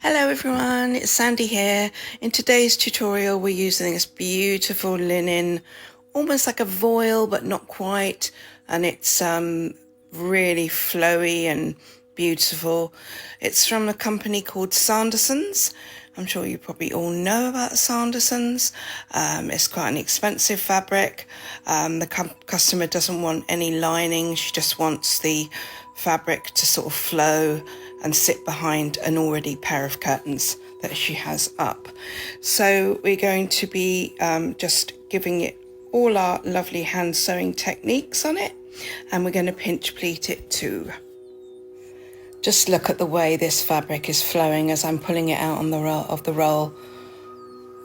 Hello everyone, it's Sandy here. In today's tutorial we're using this beautiful linen, almost like a voile but not quite, and it's really flowy and beautiful. It's from a company called Sandersons. I'm sure you probably all know about Sandersons. It's quite an expensive fabric. The customer doesn't want any lining, she just wants the fabric to sort of flow and sit behind an already pair of curtains that she has up. So we're going to be just giving it all our lovely hand sewing techniques on it, and we're going to pinch pleat it too. Just look at the way this fabric is flowing as I'm pulling it out on the roll.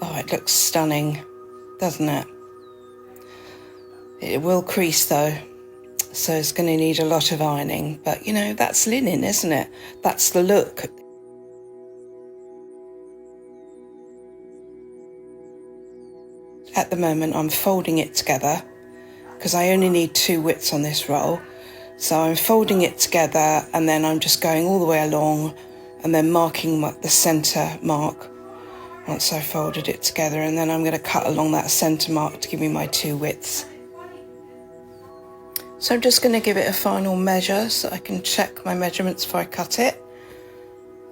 Oh, it looks stunning, doesn't it? It will crease though, so it's going to need a lot of ironing, but you know, that's linen, isn't it? That's the look. At the moment I'm folding it together because I only need 2 widths on this roll, so I'm folding it together and then I'm just going all the way along and then marking the centre mark once I've folded it together, and then I'm going to cut along that centre mark to give me my 2 widths. So I'm just going to give it a final measure so I can check my measurements before I cut it,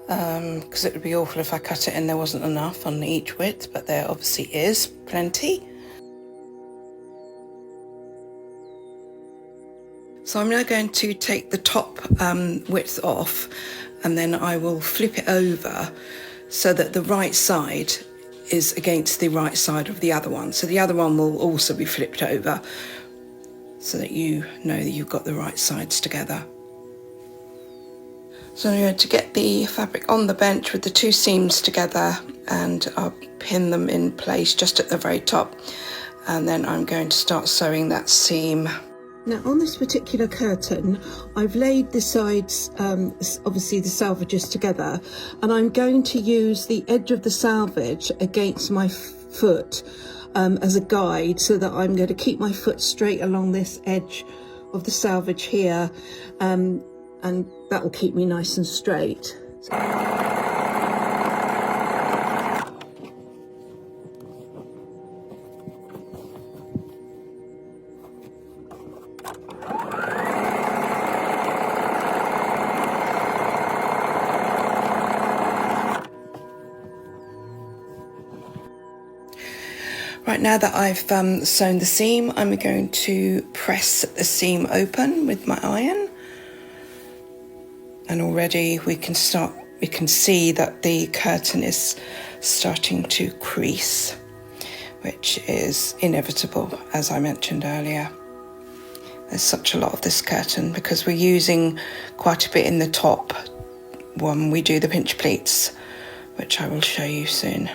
because it would be awful if I cut it and there wasn't enough on each width, but there obviously is plenty. So I'm now going to take the top width off, and then I will flip it over so that the right side is against the right side of the other one. So the other one will also be flipped over, so that you know that you've got the right sides together. So I'm going to get the fabric on the bench with the 2 seams together, and I'll pin them in place just at the very top, and then I'm going to start sewing that seam. Now on this particular curtain, I've laid the sides, obviously the salvages together, and I'm going to use the edge of the salvage against my foot as a guide, so that I'm going to keep my foot straight along this edge of the salvage here, and that will keep me nice and straight. Right, now that I've sewn the seam, I'm going to press the seam open with my iron, and already we can see that the curtain is starting to crease, which is inevitable, as I mentioned earlier. There's such a lot of this curtain because we're using quite a bit in the top when we do the pinch pleats, which I will show you soon.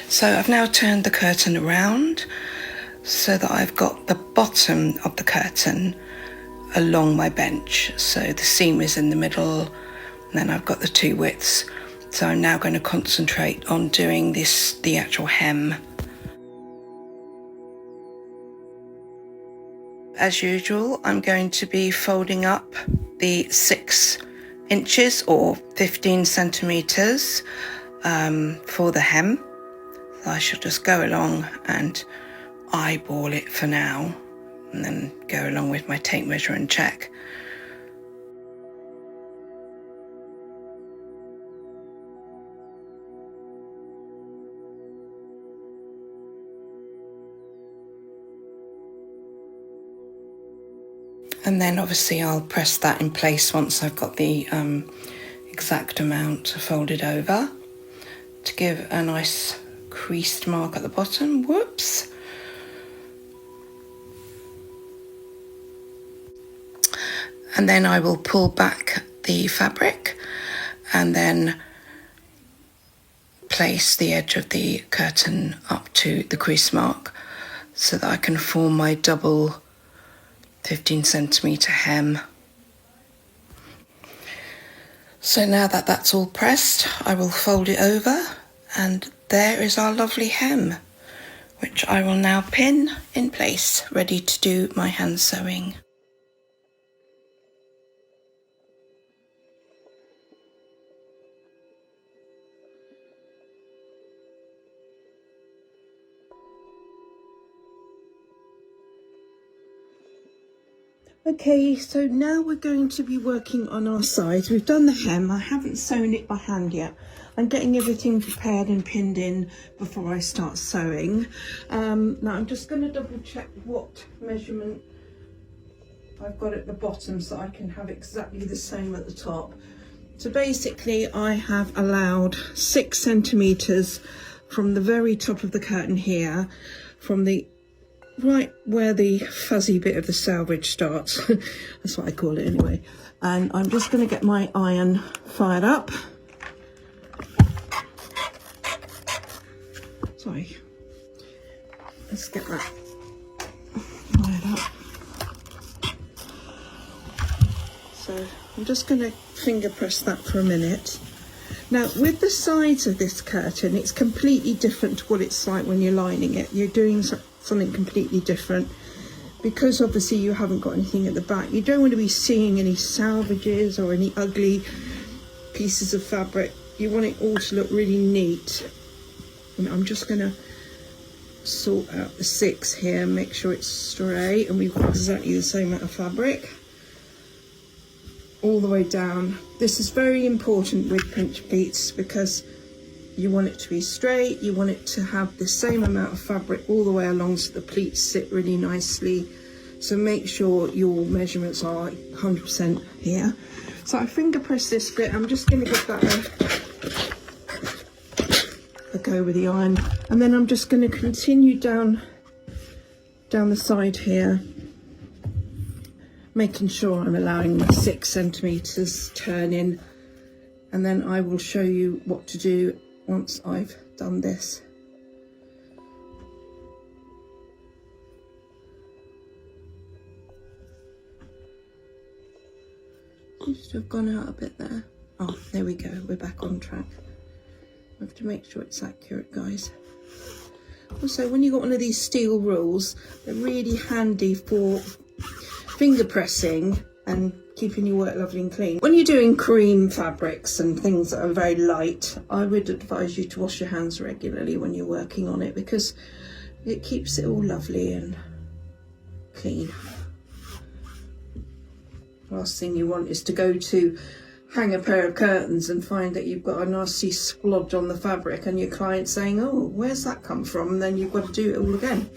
So I've now turned the curtain around so that I've got the bottom of the curtain along my bench. So the seam is in the middle, and then I've got the 2 widths. So I'm now going to concentrate on doing the actual hem. As usual, I'm going to be folding up the 6 inches or 15 centimetres for the hem. I shall just go along and eyeball it for now, and then go along with my tape measure and check. And then obviously I'll press that in place once I've got the exact amount folded over, to give a nice creased mark at the bottom. Whoops. And then I will pull back the fabric and then place the edge of the curtain up to the crease mark so that I can form my double 15 centimetre hem. So now that that's all pressed, I will fold it over and there is our lovely hem, which I will now pin in place, ready to do my hand sewing. Okay, so now we're going to be working on our sides. We've done the hem. I haven't sewn it by hand yet. I'm getting everything prepared and pinned in before I start sewing. Now I'm just going to double check what measurement I've got at the bottom so I can have exactly the same at the top. So basically I have allowed 6 centimetres from the very top of the curtain here, from the right where the fuzzy bit of the selvage starts. That's what I call it anyway. And I'm just going to get my iron fired up. Sorry, let's get that fired up. So I'm just going to finger press that for a minute. Now with the sides of this curtain, it's completely different to what it's like when you're lining it. You're doing something completely different because obviously you haven't got anything at the back. You don't want to be seeing any salvages or any ugly pieces of fabric. You want it all to look really neat. And I'm just going to sort out the 6 here, make sure it's straight, and we've got exactly the same amount of fabric all the way down. This is very important with pinch pleats because you want it to be straight, you want it to have the same amount of fabric all the way along so the pleats sit really nicely. So make sure your measurements are 100% here. So I finger press this bit. I'm just going to give that a go with the iron, and then I'm just going to continue down the side here, making sure I'm allowing the 6 centimetres turn in, and then I will show you what to do once I've done this. Seems to have gone out a bit there. Oh, there we go, we're back on track. I have to make sure it's accurate, guys. Also, when you've got one of these steel rules, they're really handy for finger pressing and keeping your work lovely and clean. When you're doing cream fabrics and things that are very light, I would advise you to wash your hands regularly when you're working on it because it keeps it all lovely and clean. Last thing you want is to go to hang a pair of curtains and find that you've got a nasty splodge on the fabric and your client's saying, oh, where's that come from? And then you've got to do it all again.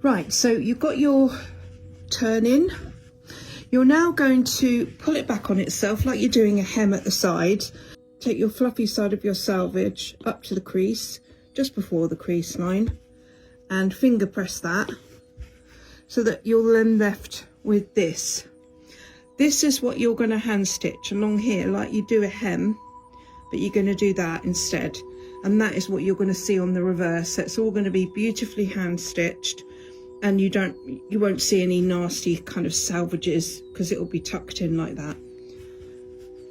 Right, so you've got your turn in. You're now going to pull it back on itself like you're doing a hem at the side. Take your fluffy side of your selvage up to the crease, just before the crease line, and finger press that so that you're then left with this. This is what you're going to hand stitch along here like you do a hem, but you're going to do that instead. And that is what you're going to see on the reverse. So it's all going to be beautifully hand stitched. And you won't see any nasty kind of salvages because it will be tucked in like that.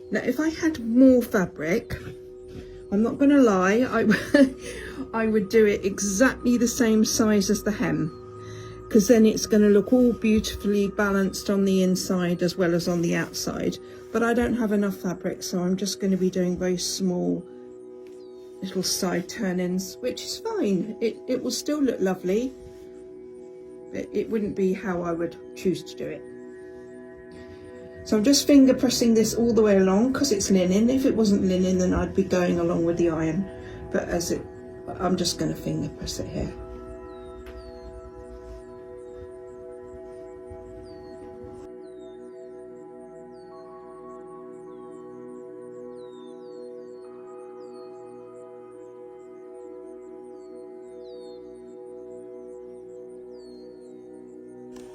Now if I had more fabric, I'm not going to lie, I would do it exactly the same size as the hem, because then it's going to look all beautifully balanced on the inside as well as on the outside. But I don't have enough fabric, so I'm just going to be doing very small little side turn-ins, which is fine. It will still look lovely. It wouldn't be how I would choose to do it. So I'm just finger pressing this all the way along because it's linen. If it wasn't linen, then I'd be going along with the iron. But I'm just going to finger press it here.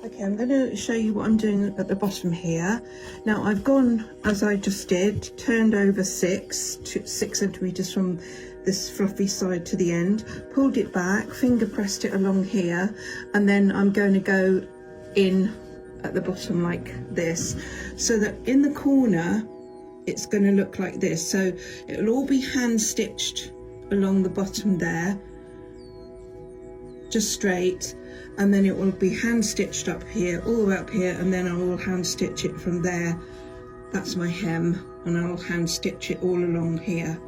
Okay, I'm going to show you what I'm doing at the bottom here. Now I've gone, as I just did, turned over 6 centimeters from this fluffy side to the end, pulled it back, finger pressed it along here, and then I'm going to go in at the bottom like this, so that in the corner it's going to look like this. So it'll all be hand stitched along the bottom there, just straight, and then it will be hand stitched up here, all the way up here, and then I will hand stitch it from there. That's my hem, and I'll hand stitch it all along here,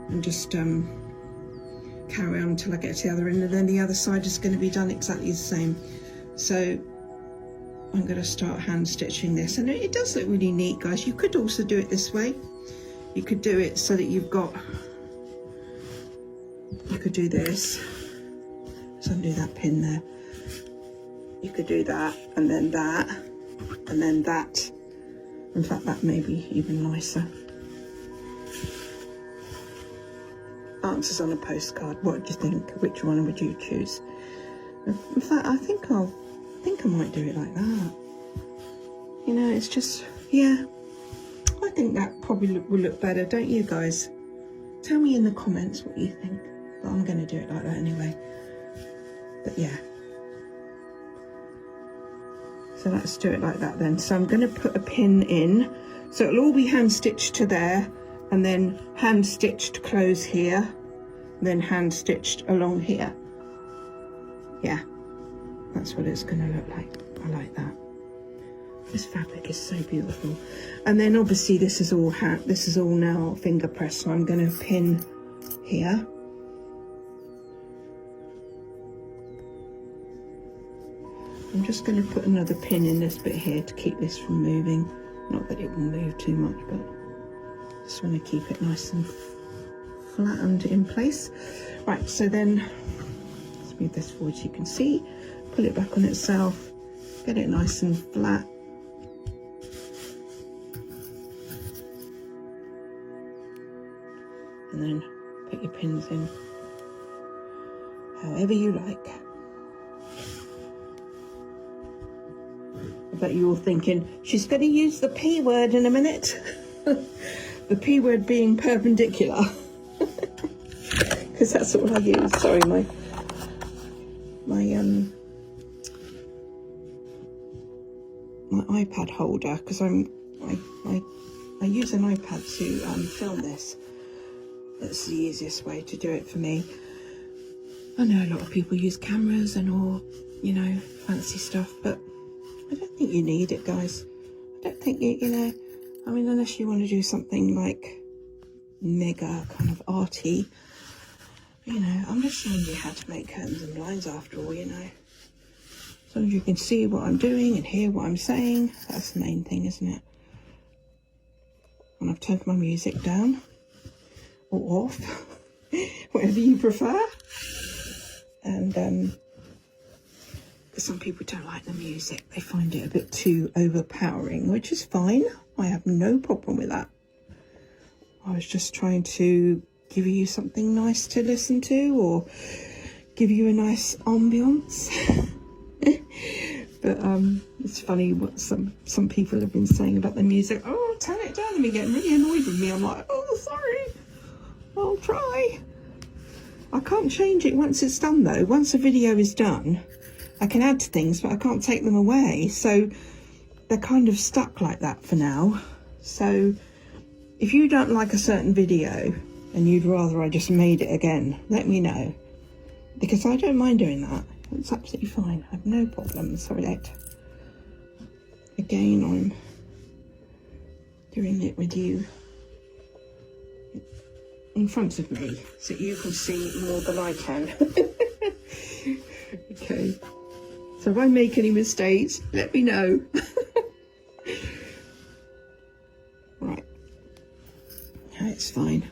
and just carry on until I get to the other end, and then the other side is going to be done exactly the same. So I'm going to start hand stitching this, and it does look really neat, guys. You could also do it this way. You could do it so that you could do this. So undo that pin there. You could do that, and then that, and then that. In fact, that may be even nicer. Answers on a postcard. What do you think? Which one would you choose? In fact, I think I might do it like that. You know, it's just, yeah. I think that probably will look better, don't you guys? Tell me in the comments what you think. But I'm going to do it like that anyway. But yeah. So let's do it like that then. So I'm going to put a pin in. So it'll all be hand stitched to there, and then hand stitched close here, and then hand stitched along here. Yeah, that's what it's going to look like. I like that. This fabric is so beautiful. And then obviously this is all now finger pressed. So I'm going to pin here. I'm just going to put another pin in this bit here to keep this from moving. Not that it will move too much, but just want to keep it nice and flattened in place. Right, so then let's move this forward so you can see. Pull it back on itself, get it nice and flat. And then put your pins in however you like. I bet you're all thinking, she's going to use the P word in a minute. The P word being perpendicular. Because that's what I use. Sorry, my iPad holder, because I use an iPad to film this. That's the easiest way to do it for me. I know a lot of people use cameras and all, you know, fancy stuff, but I don't think you need it, guys. I don't think you know, I mean, unless you want to do something like mega kind of arty, you know. I'm just showing you how to make curtains and blinds after all, you know. As long as you can see what I'm doing and hear what I'm saying, that's the main thing, isn't it? And I've turned my music down or off, whatever you prefer. And some people don't like the music. They find it a bit too overpowering, which is fine. I have no problem with that. I was just trying to give you something nice to listen to, or give you a nice ambience. But it's funny what some people have been saying about the music. Oh, turn it down. And be getting really annoyed with me. I'm like, oh, sorry. I'll try. I can't change it once it's done though. Once a video is done, I can add things, but I can't take them away. So they're kind of stuck like that for now. So if you don't like a certain video and you'd rather I just made it again, let me know. Because I don't mind doing that. It's absolutely fine. I have no problem. So again, I'm doing it with you in front of me so you can see more than I can. Okay. So if I make any mistakes, let me know. Right. No, it's fine.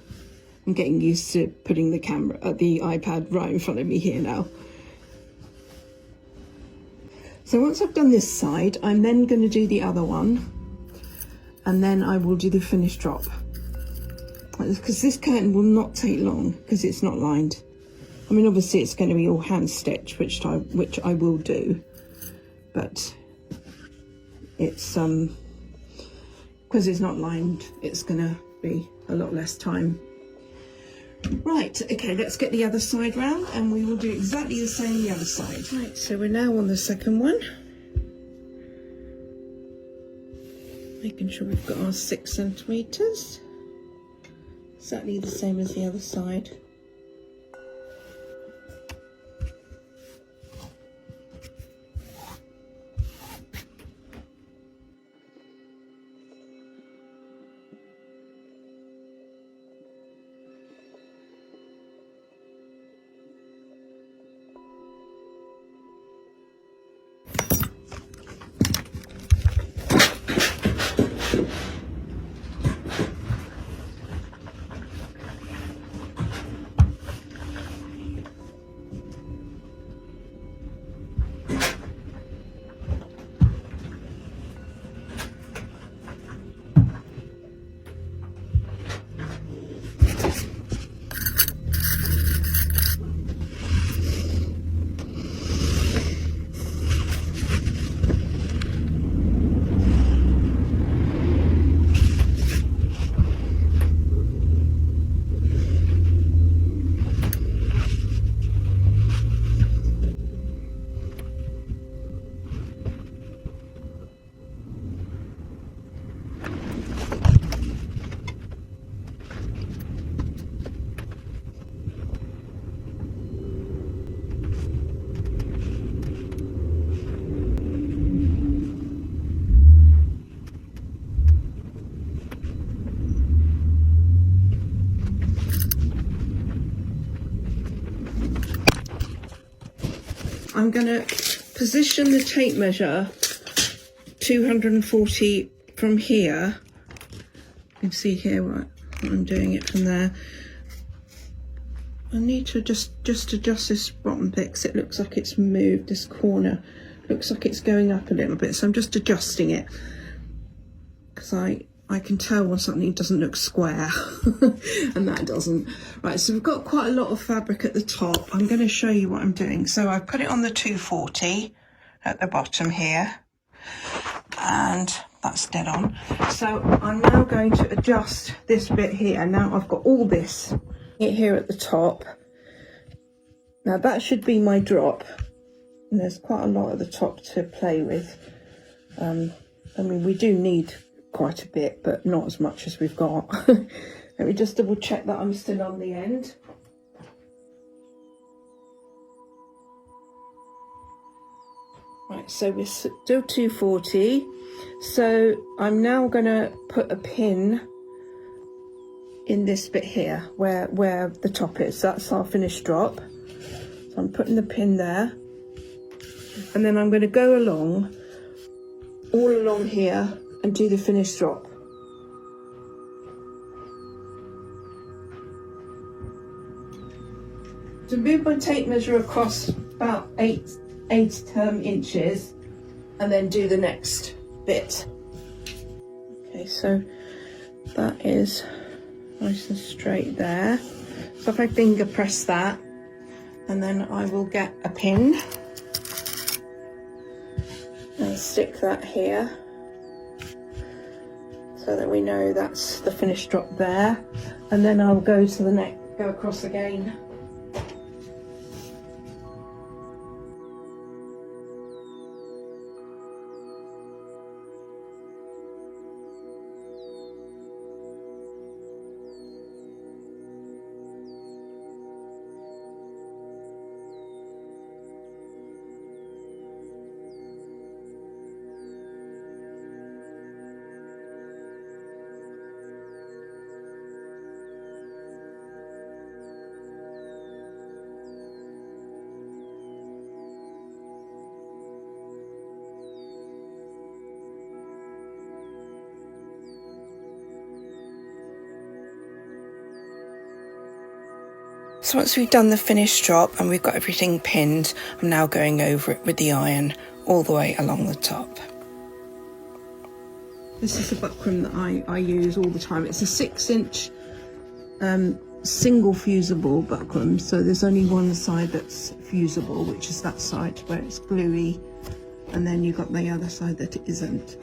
I'm getting used to putting the iPad right in front of me here now. So once I've done this side, I'm then going to do the other one, and then I will do the finished drop. Because this curtain will not take long because it's not lined. I mean, obviously it's going to be all hand stitched, which I will do. but it's because it's not lined, it's gonna be a lot less time. Right, okay, let's get the other side round and we will do exactly the same the other side. Right, so we're now on the second one. Making sure we've got our 6 centimetres. Exactly the same as the other side. I'm going to position the tape measure 240 from here. You can see here what I'm doing it from there. I need to just adjust this bottom bit because it looks like it's moved. This corner looks like it's going up a little bit, so I'm just adjusting it because I can tell when something doesn't look square and that doesn't. Right, so we've got quite a lot of fabric at the top. I'm going to show you what I'm doing. So I put it on the 240 at the bottom here, and that's dead on. So I'm now going to adjust this bit here. Now I've got all this here at the top. Now that should be my drop, and there's quite a lot at the top to play with. I mean, we do need quite a bit, but not as much as we've got. Let me just double check that I'm still on the end. Right, so we're still 240. So I'm now going to put a pin in this bit here where the top is. That's our finished drop. So I'm putting the pin there, and then I'm going to go all along here and do the finished drop. To move my tape measure across about 8 inches and then do the next bit. Okay, so that is nice and straight there. So if I finger press that, and then I will get a pin and stick that here, so that we know that's the finished drop there, and then I'll go to the neck, go across again. So once we've done the finished drop and we've got everything pinned, I'm now going over it with the iron all the way along the top. This is the buckram that I use all the time. It's a 6-inch single fusible buckram, so there's only one side that's fusible, which is that side where it's gluey and then you've got the other side that it isn't.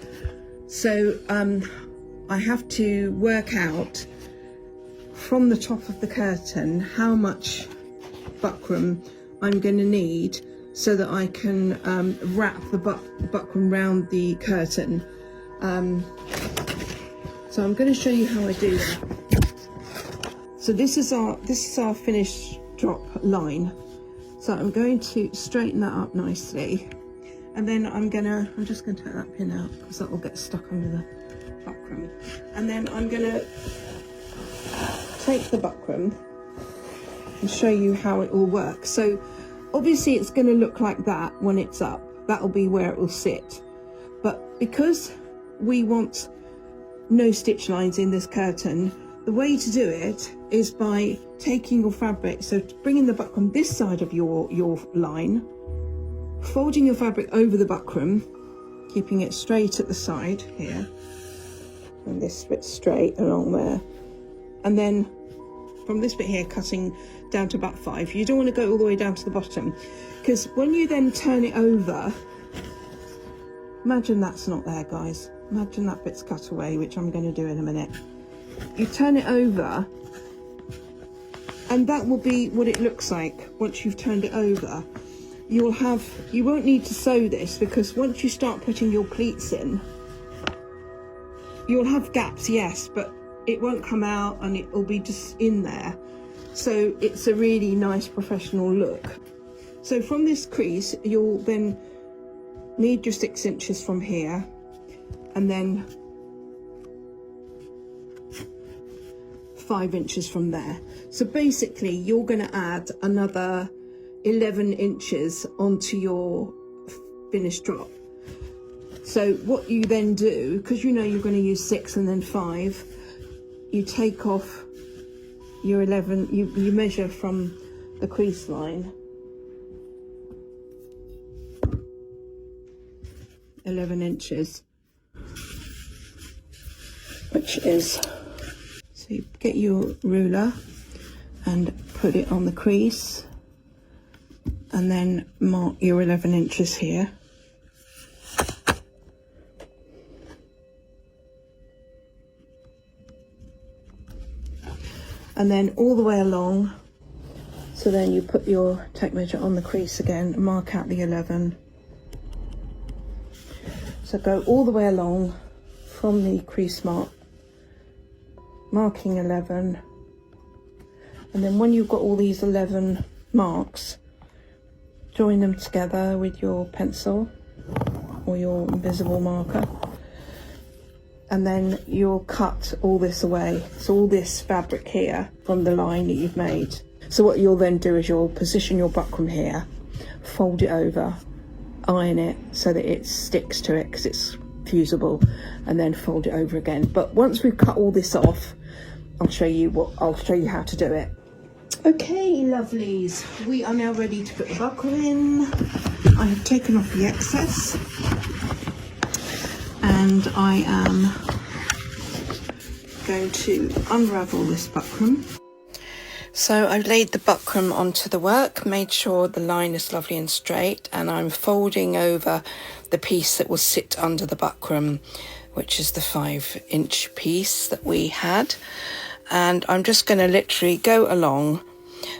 So I have to work out from the top of the curtain how much buckram I'm going to need so that I can wrap the buckram round the curtain. So I'm going to show you how I do that. So this is our finished drop line. So I'm going to straighten that up nicely, and then I'm just going to take that pin out because that will get stuck under the buckram. And then I'm going to take the buckram and show you how it all works. So obviously it's going to look like that when it's up. That'll be where it will sit. But because we want no stitch lines in this curtain, the way to do it is by taking your fabric, so bringing the buckram this side of your line, folding your fabric over the buckram, keeping it straight at the side here, and this bit straight along there, and then from this bit here cutting down to about 5. You don't want to go all the way down to the bottom, because when you then turn it over, imagine that's not there, guys. Imagine that bit's cut away, which I'm going to do in a minute. You turn it over, and that will be what it looks like once you've turned it over. You won't need to sew this, because once you start putting your pleats in, you'll have gaps, yes, but it won't come out and it will be just in there. So it's a really nice professional look. So from this crease, you'll then need your 6 inches from here, and then 5 inches from there. So basically you're going to add another 11 inches onto your finished drop. So what you then do, because you know you're going to use 6 and then 5, you take off your 11, you measure from the crease line 11 inches, which is, so you get your ruler and put it on the crease, and then mark your 11 inches here. And then all the way along, so then you put your tape measure on the crease again, mark out the 11. So go all the way along from the crease mark, marking 11, and then when you've got all these 11 marks, join them together with your pencil or your invisible marker, and then you'll cut all this away. So all this fabric here from the line that you've made. So what you'll then do is you'll position your buckram here, fold it over, iron it so that it sticks to it because it's fusible, and then fold it over again. But once we've cut all this off, I'll show you how to do it. Okay, lovelies, we are now ready to put the buckram in. I have taken off the excess, and I am going to unravel this buckram. So I've laid the buckram onto the work, made sure the line is lovely and straight, and I'm folding over the piece that will sit under the buckram, which is the 5-inch piece that we had. And I'm just going to literally go along,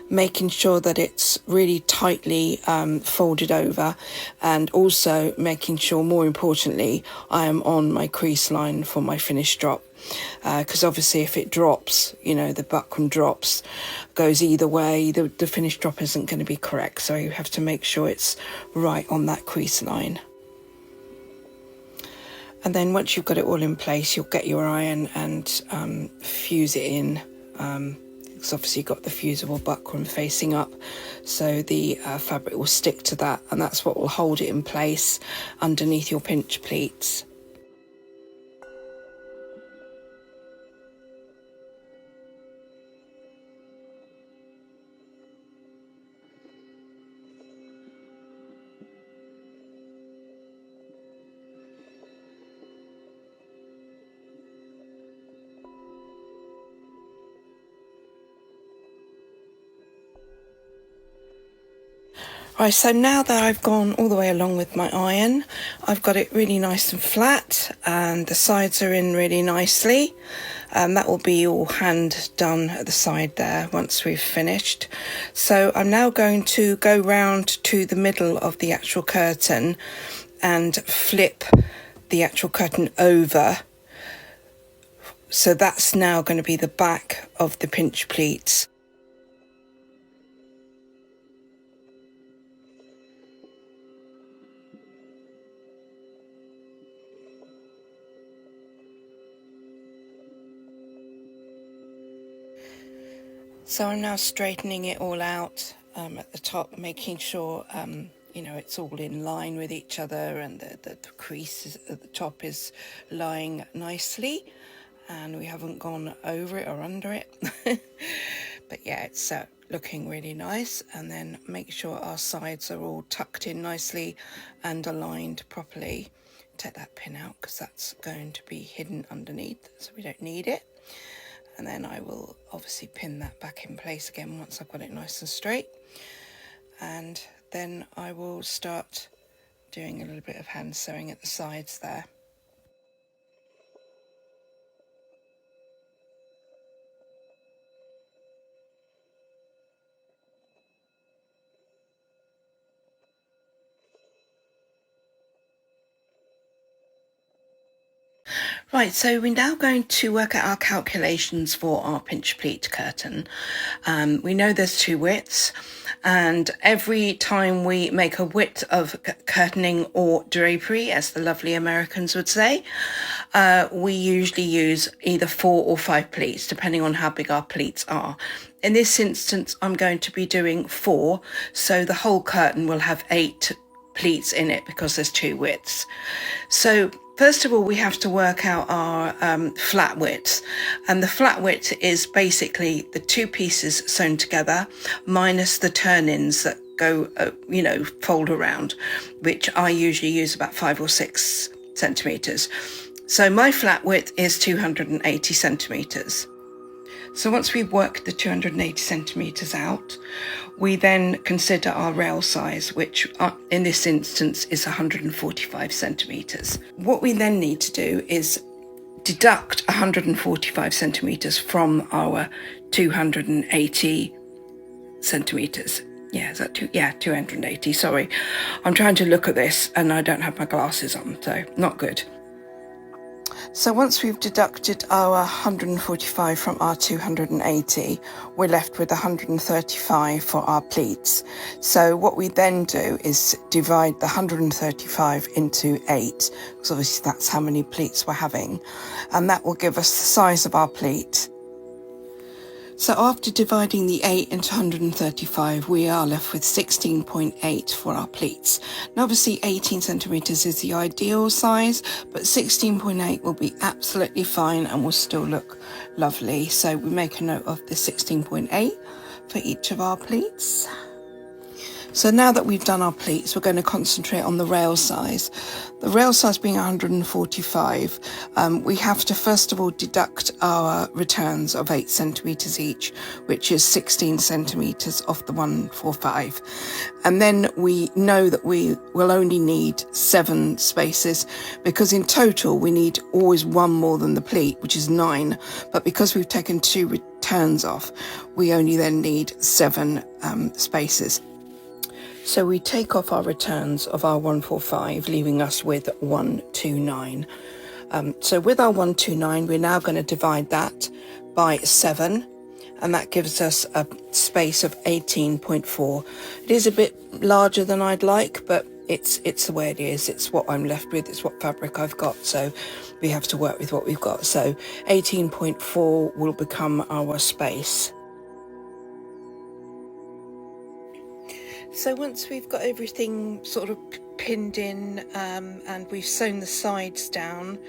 making sure that it's really tightly folded over, and also making sure, more importantly, I am on my crease line for my finished drop, because obviously if it drops, you know, the buckram drops, goes either way, the finished drop isn't going to be correct, so you have to make sure it's right on that crease line. And then once you've got it all in place, you'll get your iron and fuse it in. It's obviously got the fusible buckram facing up, so the fabric will stick to that, and that's what will hold it in place underneath your pinch pleats. Right, so now that I've gone all the way along with my iron, I've got it really nice and flat and the sides are in really nicely. That will be all hand done at the side there once we've finished. So I'm now going to go round to the middle of the actual curtain and flip the actual curtain over. So that's now going to be the back of the pinch pleats. So I'm now straightening it all out at the top, making sure you know, it's all in line with each other and the crease at the top is lying nicely and we haven't gone over it or under it. But yeah, it's looking really nice. And then make sure our sides are all tucked in nicely and aligned properly. Take that pin out because that's going to be hidden underneath, so we don't need it. And then I will obviously pin that back in place again once I've got it nice and straight. And then I will start doing a little bit of hand sewing at the sides there. Right, so we're now going to work out our calculations for our pinch pleat curtain. We know there's two widths, and every time we make a width of curtaining or drapery, as the lovely Americans would say, we usually use either 4 or 5 pleats, depending on how big our pleats are. In this instance, I'm going to be doing 4, so the whole curtain will have 8 pleats in it because there's two widths. So first of all, we have to work out our flat width, and the flat width is basically the two pieces sewn together minus the turn-ins that go, you know, fold around, which I usually use about 5 or 6 centimeters. So my flat width is 280 centimeters. So once we've worked the 280 centimeters out, we then consider our rail size, which in this instance is 145 centimeters. What we then need to do is deduct 145 centimeters from our 280 centimeters. Yeah, is that 280, sorry. I'm trying to look at this and I don't have my glasses on, so not good. So once we've deducted our 145 from our 280, we're left with 135 for our pleats. So what we then do is divide the 135 into 8, because obviously that's how many pleats we're having, and that will give us the size of our pleat. So after dividing the 8 into 135, we are left with 16.8 for our pleats. Now obviously 18 centimeters is the ideal size, but 16.8 will be absolutely fine and will still look lovely. So we make a note of the 16.8 for each of our pleats. So now that we've done our pleats, we're going to concentrate on the rail size. The rail size being 145, we have to first of all deduct our returns of 8 centimeters each, which is 16 centimeters off the 145. And then we know that we will only need 7 spaces, because in total we need always one more than the pleat, which is 9. But because we've taken 2 returns off, we only then need 7 spaces. So we take off our returns of our 145, leaving us with 129. So with our 129, we're now going to divide that by 7, and that gives us a space of 18.4. It is a bit larger than I'd like, but it's the way it is. It's what I'm left with. It's what fabric I've got. So we have to work with what we've got. So 18.4 will become our space. So once we've got everything sort of pinned in and we've sewn the sides down,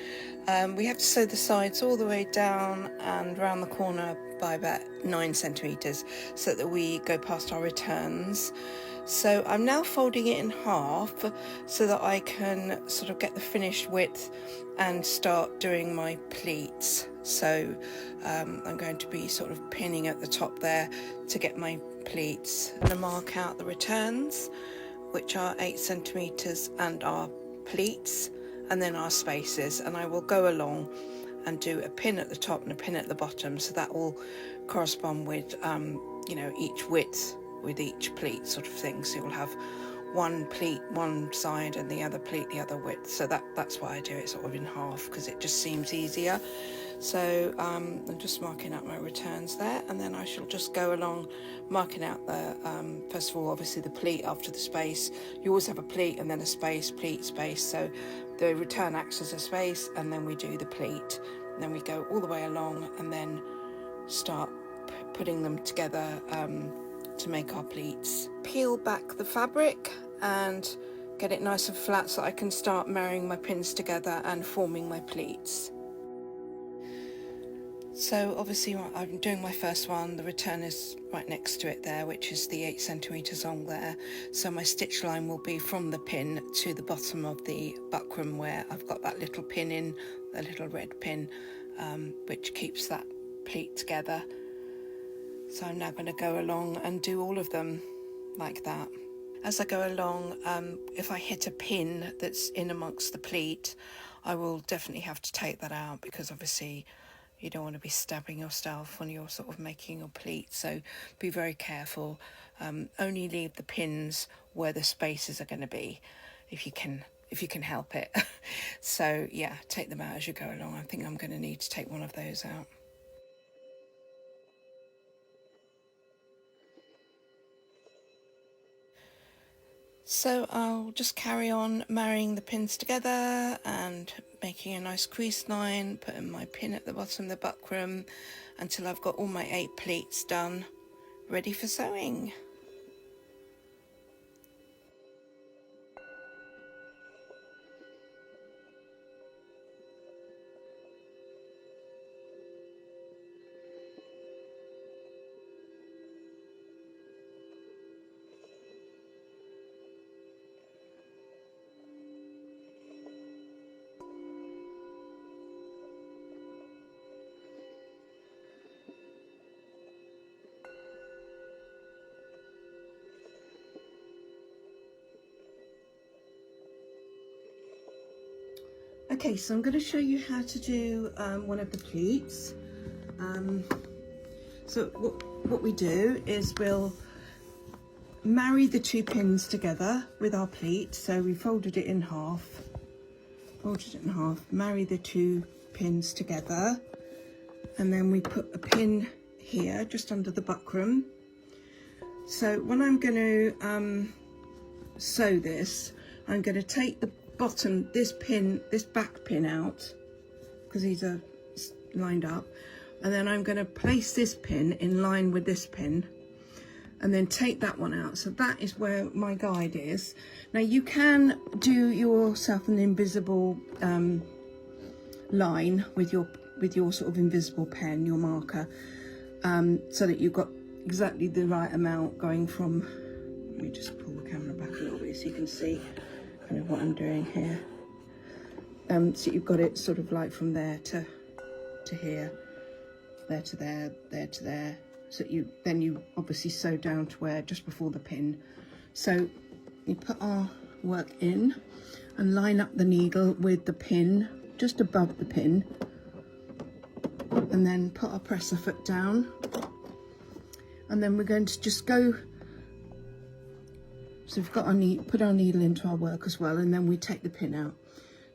we have to sew the sides all the way down and round the corner by about 9 centimeters so that we go past our returns. So I'm now folding it in half so that I can sort of get the finished width and start doing my pleats. So I'm going to be sort of pinning at the top there to get my pleats. I'm going to mark out the returns which are 8 centimeters, and our pleats, and then our spaces, and I will go along and do a pin at the top and a pin at the bottom, so that will correspond with you know, each width with each pleat sort of thing. So you'll have one pleat one side and the other pleat the other width. So that's why I do it sort of in half, because it just seems easier. So I'm just marking out my returns there, and then I shall just go along marking out the first of all, obviously the pleat after the space. You always have a pleat and then a space, pleat, space. So the return acts as a space, and then we do the pleat, and then we go all the way along and then start putting them together to make our pleats. Peel back the fabric and get it nice and flat so I can start marrying my pins together and forming my pleats. So obviously I'm doing my first one, the return is right next to it there, which is the 8 centimeters long there. So my stitch line will be from the pin to the bottom of the buckram, where I've got that little pin in, the little red pin, which keeps that pleat together. So I'm now going to go along and do all of them like that. As I go along, if I hit a pin that's in amongst the pleat, I will definitely have to take that out, because obviously you don't want to be stabbing yourself when you're sort of making your pleat, so be very careful. Only leave the pins where the spaces are going to be, if you can help it. So yeah, take them out as you go along. I think I'm going to need to take one of those out. So I'll just carry on marrying the pins together and making a nice crease line, putting my pin at the bottom of the buckram until I've got all my 8 pleats done, ready for sewing. Okay, so I'm going to show you how to do one of the pleats. So what we do is we'll marry the 2 pins together with our pleat. So we folded it in half, marry the 2 pins together, and then we put a pin here just under the buckram. So when I'm going to sew this, I'm going to take the bottom, this back pin out, because these are lined up, and then I'm going to place this pin in line with this pin and then take that one out. So that is where my guide is. Now you can do yourself an invisible line with your sort of invisible pen, your marker, so that you've got exactly the right amount going from, let me just pull the camera back a little bit so you can see kind of what I'm doing here. So you've got it sort of like from there to here, there to there, there to there. So then you obviously sew down to where, just before the pin. So you put our work in and line up the needle with the pin just above the pin, and then put our presser foot down, and then we're going to just go. So we've got put our needle into our work as well, and then we take the pin out.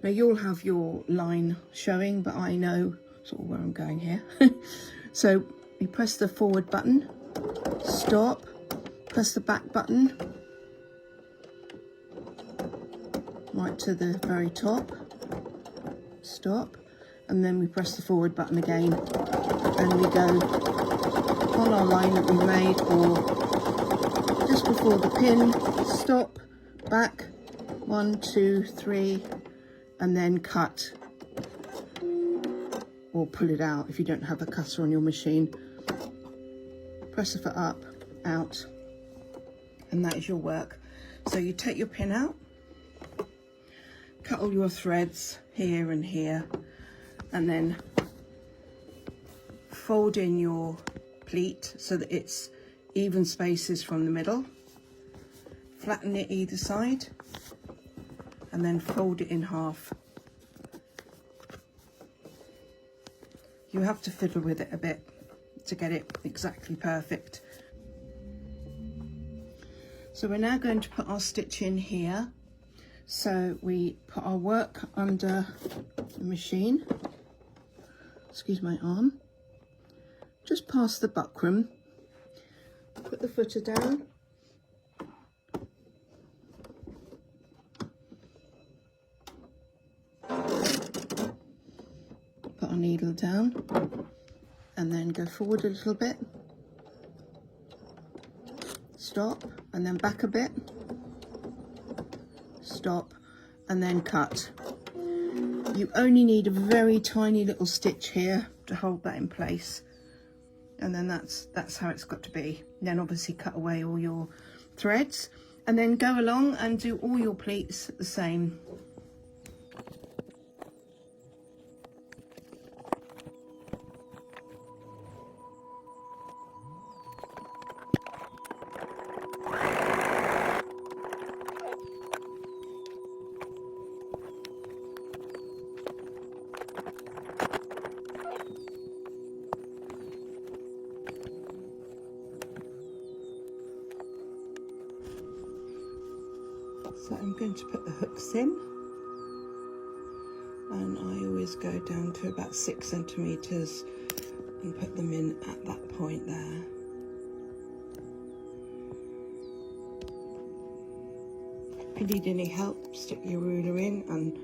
Now you'll have your line showing, but I know sort of where I'm going here. So you press the forward button, stop, press the back button, right to the very top, stop, and then we press the forward button again, and we go on our line that we made, or just before the pin, stop, back, 1, 2, 3, and then cut, or pull it out if you don't have a cutter on your machine. Press the foot up, out, and that is your work. So you take your pin out, cut all your threads here and here, and then fold in your pleat so that it's even spaces from the middle. flatten it either side and then fold it in half. You have to fiddle with it a bit to get it exactly perfect. So we're now going to put our stitch in here. So we put our work under the machine, excuse my arm, just past the buckram, put the footer down, put our needle down, and then go forward a little bit, stop, and then back a bit, stop, and then cut. You only need a very tiny little stitch here to hold that in place, and then that's how it's got to be. Then obviously cut away all your threads and then go along and do all your pleats the same. So I'm going to put the hooks in, and I always go down to about 6 centimetres and put them in at that point there. If you need any help, stick your ruler in and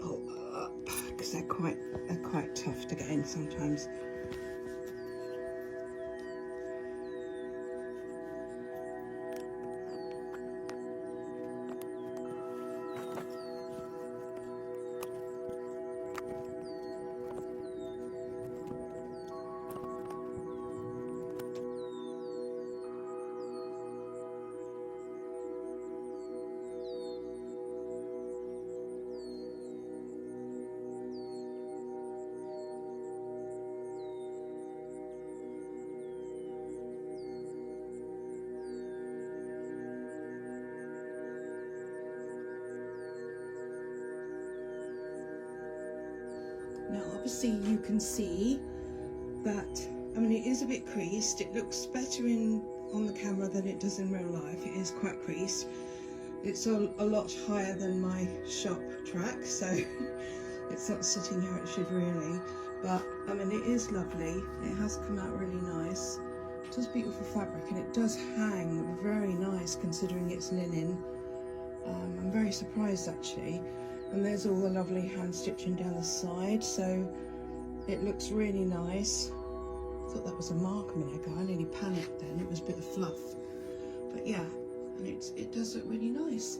pull up, because they're quite tough to get in sometimes. Now obviously you can see that, I mean, it is a bit creased. It looks better on the camera than it does in real life. It is quite creased. It's a lot higher than my shop track, so it's not sitting how it should really. But I mean, it is lovely. It has come out really nice. It does beautiful fabric, and it does hang very nice considering it's linen. I'm very surprised actually. And there's all the lovely hand stitching down the side, so it looks really nice. I thought that was a mark a minute ago. I nearly panicked then. It was a bit of fluff, but yeah, and it does look really nice.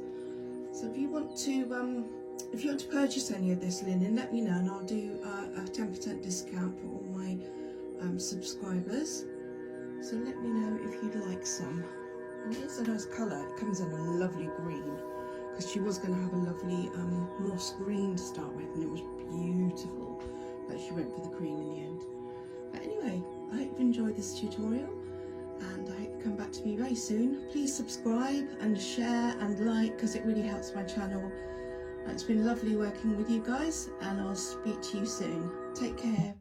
So if you want to purchase any of this linen, let me know, and I'll do a 10% discount for all my subscribers. So let me know if you'd like some. And it's a nice colour. It comes in a lovely green, because she was going to have a lovely moss green to start with, and it was beautiful, but she went for the cream in the end. But anyway, I hope you enjoyed this tutorial, and I hope you come back to me very soon. Please subscribe and share and like, because it really helps my channel. It's been lovely working with you guys, and I'll speak to you soon. Take care.